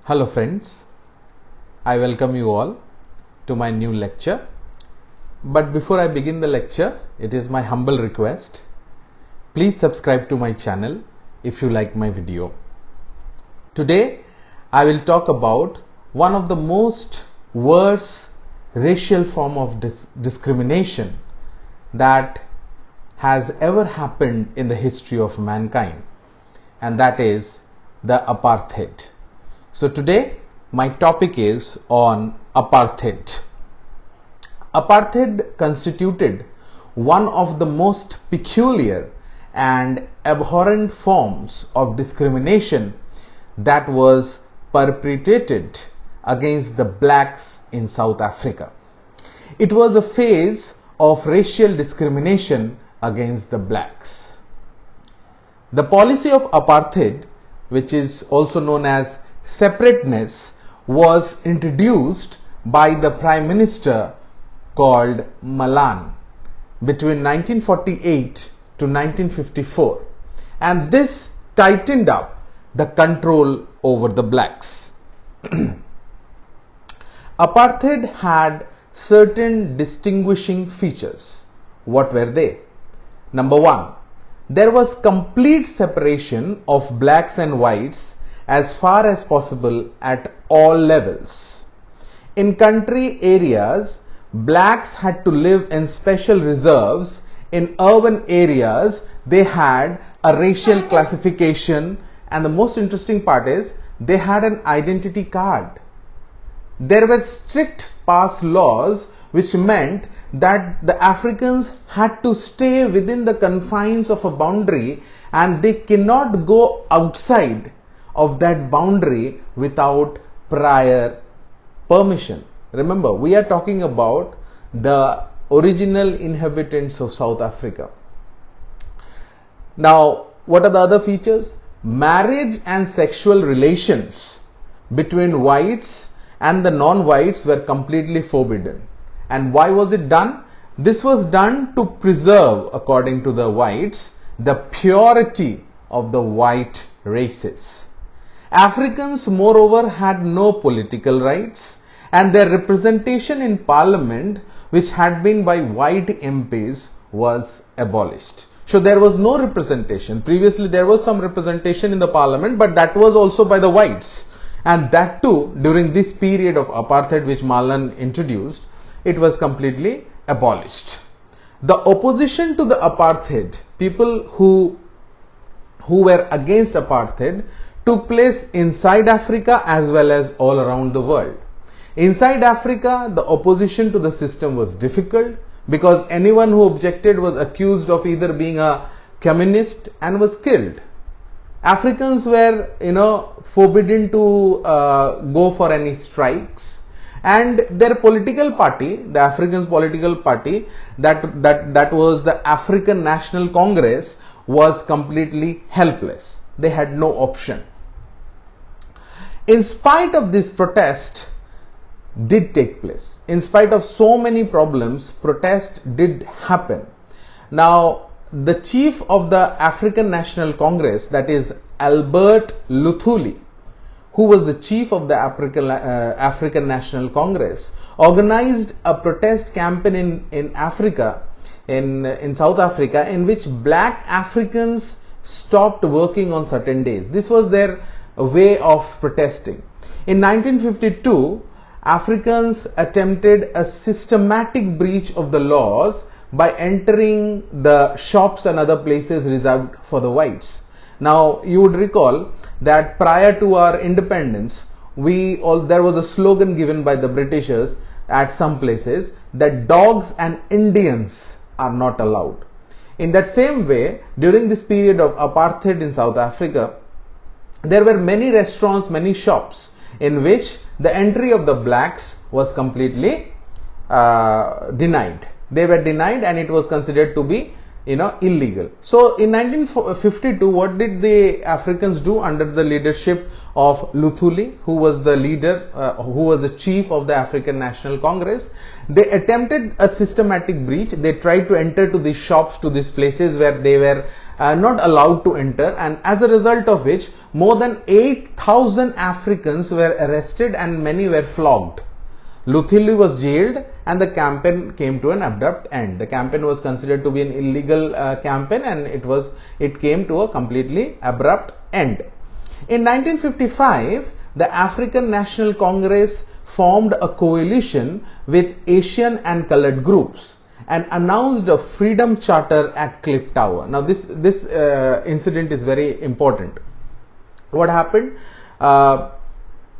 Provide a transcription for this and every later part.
Hello friends, I welcome you all to my new lecture. But before I begin the lecture, it is my humble request. Please subscribe to my channel if you like my video. Today, I will talk about one of the most worst racial form of discrimination that has ever happened in the history of mankind, and that is the apartheid. So today my topic is on apartheid. Apartheid constituted one of the most peculiar and abhorrent forms of discrimination that was perpetrated against the blacks in South Africa. It was a phase of racial discrimination against the blacks. The policy of apartheid, which is also known as separateness, was introduced by the Prime Minister called Malan between 1948 to 1954, and this tightened up the control over the blacks. Apartheid had certain distinguishing features. What were they? Number one, there was complete separation of blacks and whites as far as possible at all levels. In country areas, blacks had to live in special reserves. In urban areas, they had a racial classification, and the most interesting part is they had an identity card. There were strict pass laws which meant that the Africans had to stay within the confines of a boundary and they cannot go outside of that boundary without prior permission. Remember, we are talking about the original inhabitants of South Africa. Now, what are the other features? Marriage and sexual relations between whites and the non-whites were completely forbidden. And why was it done? This was done to preserve, according to the whites, the purity of the white races. Africans, moreover, had no political rights, and their representation in parliament, which had been by white MPs, was abolished. So there was no representation. Previously there was some representation in the parliament, but that was also by the whites, and that too during this period of apartheid which Malan introduced, it was completely abolished. The opposition to the apartheid, people who were against apartheid, took place inside Africa as well as all around the world. Inside Africa, the opposition to the system was difficult because anyone who objected was accused of either being a communist and was killed. Africans were, forbidden to go for any strikes, and their political party, the Africans' political party, that was the African National Congress, was completely helpless. They had no option. In spite of this, protest did take place. In spite of so many problems, protest did happen. Now, the chief of the African National Congress, that is Albert Luthuli, who was the chief of the African National Congress, organized a protest campaign in Africa, in South Africa, in which black Africans stopped working on certain days. This was their way of protesting. In 1952, Africans attempted a systematic breach of the laws by entering the shops and other places reserved for the whites. Now, you would recall that prior to our independence, there was a slogan given by the Britishers at some places that dogs and Indians are not allowed. In that same way, during this period of apartheid in South Africa, there were many restaurants, many shops in which the entry of the blacks was completely denied. They were denied and it was considered to be illegal. So in 1952, what did the Africans do under the leadership of Luthuli, who was the leader, who was the chief of the African National Congress? They attempted a systematic breach. They tried to enter to these shops, to these places where they were not allowed to enter, and as a result of which more than 8,000 1,000 Africans were arrested and many were flogged. Luthuli was jailed and the campaign came to an abrupt end. The campaign was considered to be an illegal campaign, and it came to a completely abrupt end. In 1955, the African National Congress formed a coalition with Asian and colored groups and announced a freedom charter at Cliff Tower. Now this incident is very important. What happened?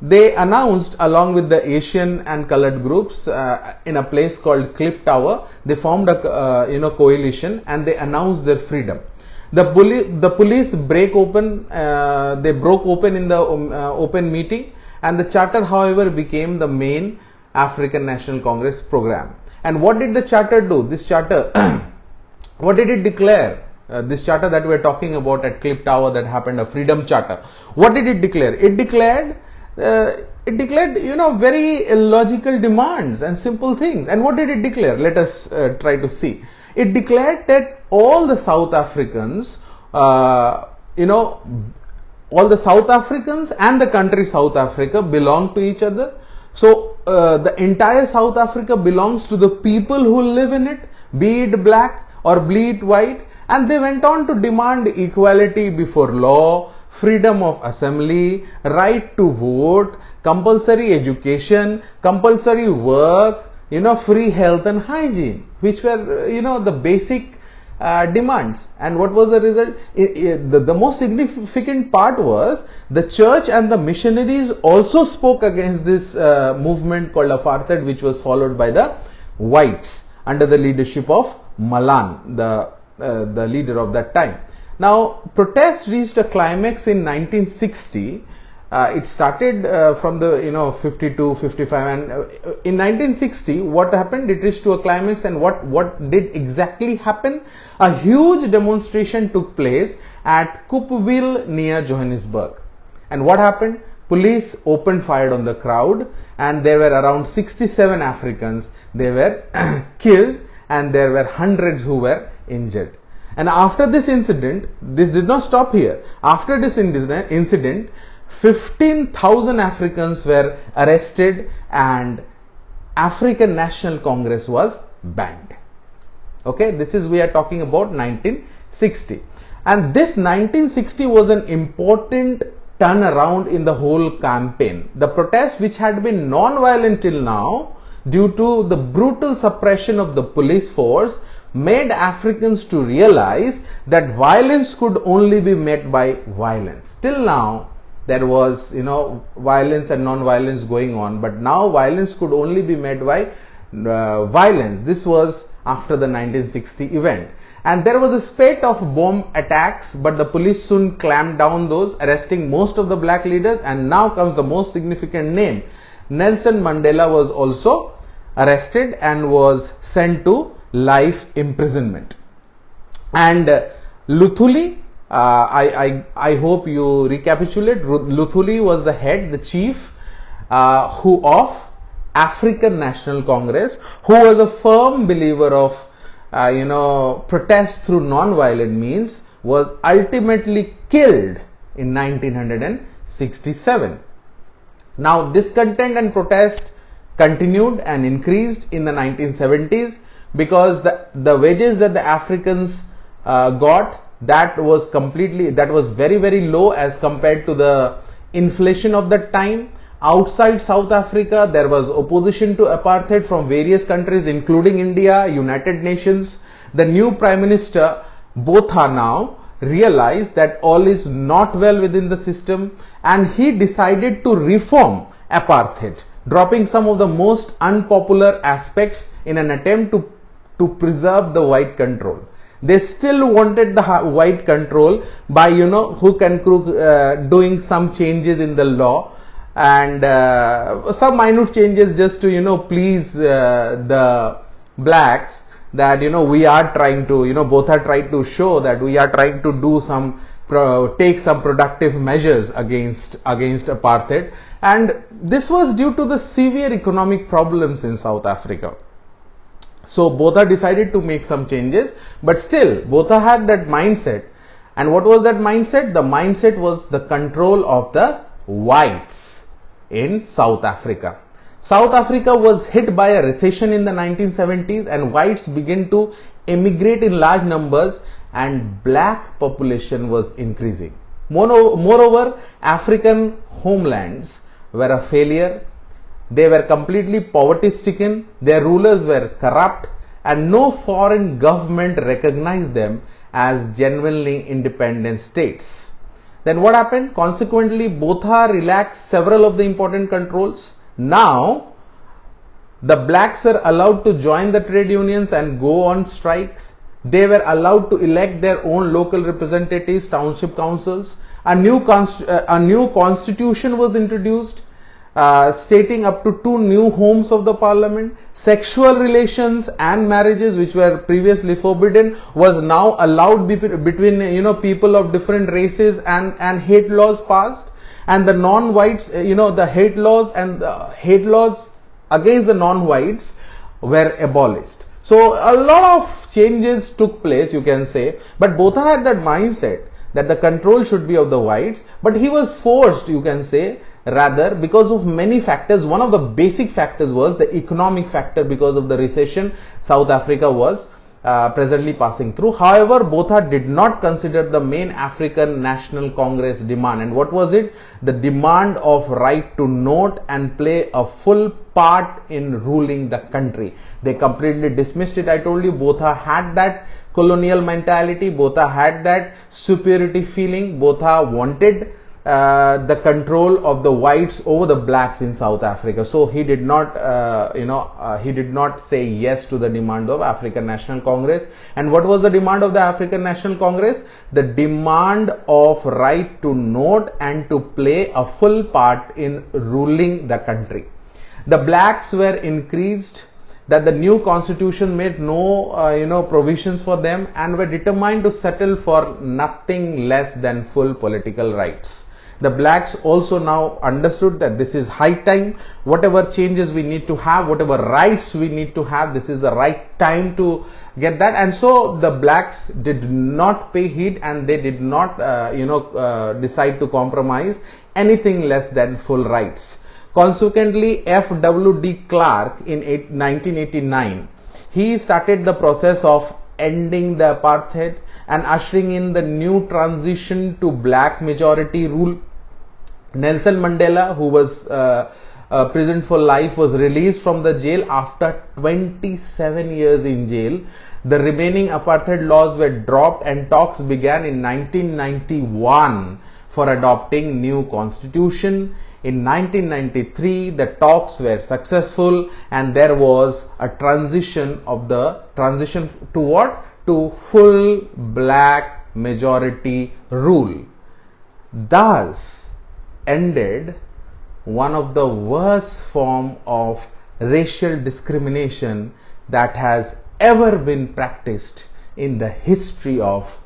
They announced, along with the Asian and colored groups, in a place called Cliff Tower, they formed a coalition and they announced their freedom. The police broke open in the open meeting, and the charter, however, became the main African National Congress program. And what did the charter do? This charter, what did it declare? This charter that we are talking about at Cliff Tower, that happened, a freedom charter. What did it declare? It declared very logical demands and simple things. And what did it declare? Let us try to see. It declared that all the South Africans, all the South Africans and the country South Africa belong to each other. So the entire South Africa belongs to the people who live in it, be it black or be it white. And they went on to demand equality before law, freedom of assembly, right to vote, compulsory education, compulsory work, free health and hygiene, which were, the basic demands. And what was the result? The most significant part was the church and the missionaries also spoke against this movement called Apartheid, which was followed by the whites under the leadership of Malan, the leader of that time. Now, protests reached a climax in 1960. It started from the 52, 55, and in 1960, what happened? It reached to a climax, and what did exactly happen? A huge demonstration took place at Coopville near Johannesburg. And what happened? Police opened fire on the crowd, and there were around 67 Africans. They were killed, and there were hundreds who were injured. And after this incident, this did not stop here. After this incident, 15,000 Africans were arrested and African National Congress was banned. Okay, we are talking about 1960. And this 1960 was an important turnaround in the whole campaign. The protest, which had been non-violent till now, due to the brutal suppression of the police force, made Africans to realize that violence could only be met by violence. Till now, there was, violence and non-violence going on, but now violence could only be met by violence. This was after the 1960 event. And there was a spate of bomb attacks, but the police soon clamped down those, arresting most of the black leaders. And now comes the most significant name. Nelson Mandela was also arrested and was sent to life imprisonment. And Luthuli, I hope you recapitulate. Luthuli was the head, the chief, of African National Congress, who was a firm believer of, protest through non-violent means, was ultimately killed in 1967. Now, discontent and protest continued and increased in the 1970s. Because the wages that the Africans got, that was very, very low as compared to the inflation of that time. Outside South Africa, there was opposition to apartheid from various countries, including India, United Nations. The new Prime Minister, Botha, now realized that all is not well within the system, and he decided to reform apartheid, dropping some of the most unpopular aspects in an attempt to preserve the white control. They still wanted the white control by, hook and crook, doing some changes in the law and some minute changes just to, please the blacks, that, we are trying to, both are trying to show that we are trying to do take some productive measures against apartheid. And this was due to the severe economic problems in South Africa. So Botha decided to make some changes, but still Botha had that mindset. And what was that mindset? The mindset was the control of the whites in South Africa. South Africa was hit by a recession in the 1970s and whites began to emigrate in large numbers and black population was increasing. Moreover, African homelands were a failure. They were completely poverty stricken, their rulers were corrupt and no foreign government recognized them as genuinely independent states. Then what happened? Consequently, Botha relaxed several of the important controls. Now, the blacks were allowed to join the trade unions and go on strikes. They were allowed to elect their own local representatives, township councils. A new constitution was introduced, stating up to 2 new homes of the parliament. Sexual relations and marriages, which were previously forbidden, was now allowed between people of different races, and hate laws passed. And the non-whites, the hate laws and hate laws against the non-whites were abolished. So a lot of changes took place, you can say, but Botha had that mindset that the control should be of the whites, but he was forced, you can say, rather because of many factors. One of the basic factors was the economic factor. Because of the recession South Africa was presently passing through. However, Botha did not consider the main African National Congress demand. And what was it? The demand of right to note and play a full part in ruling the country. They completely dismissed it. I told you, Botha had that colonial mentality. Botha had that superiority feeling. Botha wanted the control of the whites over the blacks in South Africa. So he did not, he did not say yes to the demand of African National Congress. And what was the demand of the African National Congress? The demand of right to note and to play a full part in ruling the country. The blacks were increased, that the new constitution made no provisions for them, and were determined to settle for nothing less than full political rights. The blacks also now understood that this is high time. Whatever changes we need to have, whatever rights we need to have, this is the right time to get that. And so the blacks did not pay heed, and they did not decide to compromise anything less than full rights. Consequently, F.W.D. Clark in 1989, he started the process of ending the apartheid and ushering in the new transition to black majority rule. Nelson Mandela, who was imprisoned for life, was released from the jail after 27 years in jail. The remaining apartheid laws were dropped and talks began in 1991 for adopting new constitution. In 1993, the talks were successful and there was a transition to what? To full black majority rule. Thus ended one of the worst form of racial discrimination that has ever been practiced in the history of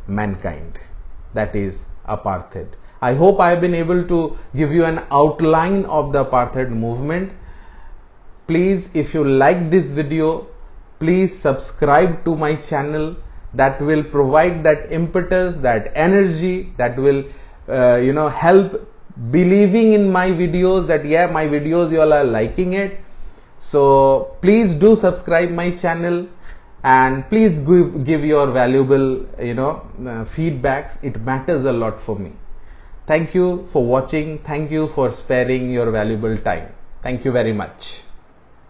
mankind, that is apartheid. I hope I have been able to give you an outline of the apartheid movement. Please, if you like this video, please subscribe to my channel. That will provide that impetus, that energy, that will help believing in my videos, that my videos you all are liking it. So please do subscribe my channel and please give your valuable feedbacks. It matters a lot for me. Thank you for watching. Thank you for sparing your valuable time. Thank you very much.